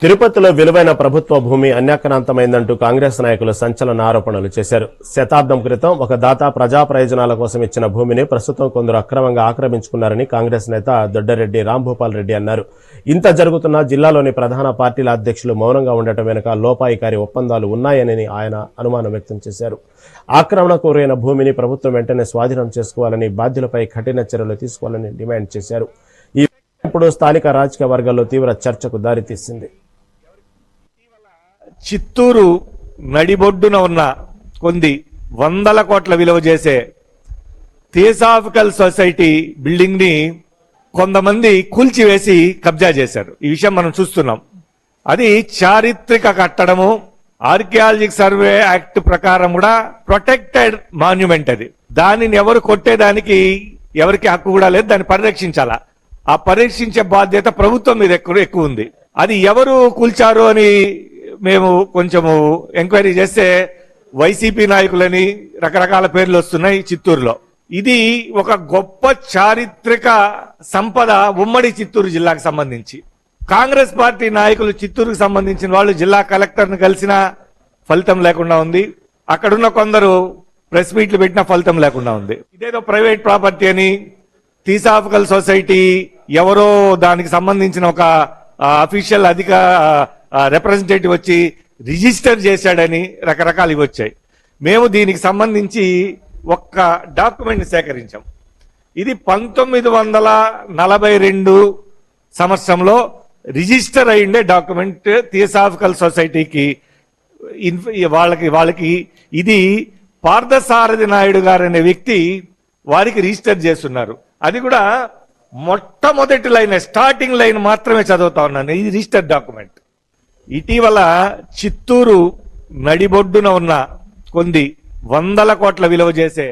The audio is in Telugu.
తిరుపతిలో విలువైన ప్రభుత్వ భూమి అన్యాక్రాంతమైందంటూ కాంగ్రెస్ నాయకులు సంచలన ఆరోపణలు చేశారు. శతాబ్దం క్రితం ఒక దాత ప్రజా ప్రయోజనాల కోసం ఇచ్చిన భూమిని ప్రస్తుతం కొందరు అక్రమంగా ఆక్రమించుకున్నారని కాంగ్రెస్ నేత దొడ్డరెడ్డి రాంభూపాల్ రెడ్డి అన్నారు. ఇంత జరుగుతున్నా జిల్లాలోని ప్రధాన పార్టీల అధ్యక్షులు మౌనంగా ఉండటం వెనుక లోపాయికారి ఒప్పందాలు ఉన్నాయని ఆయన అనుమానం వ్యక్తం చేశారు. ఆక్రమణకు గురైన భూమిని ప్రభుత్వం వెంటనే స్వాధీనం చేసుకోవాలని, బాధ్యులపై కఠిన చర్యలు తీసుకోవాలని డిమాండ్ చేశారు. ఈ ఇప్పుడు స్థానిక రాజకీయ వర్గాల్లో తీవ్ర చర్చకు దారితీసింది. చిత్తూరు నడిబొడ్డున ఉన్న కొన్ని వందల కోట్ల విలువ చేసే థియోసాఫికల్ సొసైటీ బిల్డింగ్ ని కొంతమంది కూల్చివేసి కబ్జా చేశారు. ఈ విషయం మనం చూస్తున్నాం. అది చారిత్రక కట్టడము, ఆర్కియాలజిక్ సర్వే యాక్ట్ ప్రకారం కూడా ప్రొటెక్టెడ్ మాన్యుమెంట్. అది దానిని ఎవరు కొట్టేదానికి ఎవరికి హక్కు కూడా లేదు. దాన్ని పరిరక్షించాలా. ఆ పరీక్షించే బాధ్యత ప్రభుత్వం మీద ఎక్కువ ఉంది. అది ఎవరు కూల్చారు అని మేము కొంచెము ఎంక్వైరీ చేస్తే వైసీపీ నాయకులని రకరకాల పేర్లు వస్తున్నాయి చిత్తూరులో. ఇది ఒక గొప్ప చారిత్రక సంపద ఉమ్మడి చిత్తూరు జిల్లాకు సంబంధించి. కాంగ్రెస్ పార్టీ నాయకులు చిత్తూరుకు సంబంధించిన వాళ్ళు జిల్లా కలెక్టర్ను కలిసిన ఫలితం లేకుండా ఉంది. అక్కడున్న కొందరు ప్రెస్ మీట్లు పెట్టిన ఫలితం లేకుండా ఉంది. ఇదేదో ప్రైవేట్ ప్రాపర్టీ అని, థియోసాఫికల్ సొసైటీ ఎవరో దానికి సంబంధించిన ఒక అఫీషియల్ రిప్రజెంటేటివ్ వచ్చి రిజిస్టర్ చేశాడని రకరకాలు ఇవి వచ్చాయి. మేము దీనికి సంబంధించి ఒక్క డాక్యుమెంట్ సేకరించాం. ఇది 1942 సంవత్సరంలో రిజిస్టర్ అయ్యిండే డాక్యుమెంట్. థియోసాఫికల్ సొసైటీకి వాళ్ళకి ఇది పార్థసారథి నాయుడు గారు అనే వ్యక్తి వారికి రిజిస్టర్ చేస్తున్నారు. అది కూడా మొట్టమొదటి లైన్, స్టార్టింగ్ లైన్ మాత్రమే చదువుతా ఉన్నాను. ఇది రిజిస్టర్ డాక్యుమెంట్. ఇటీవల చిత్తూరు నడిబొడ్డున ఉన్న కొన్ని వందల కోట్ల విలువ చేసే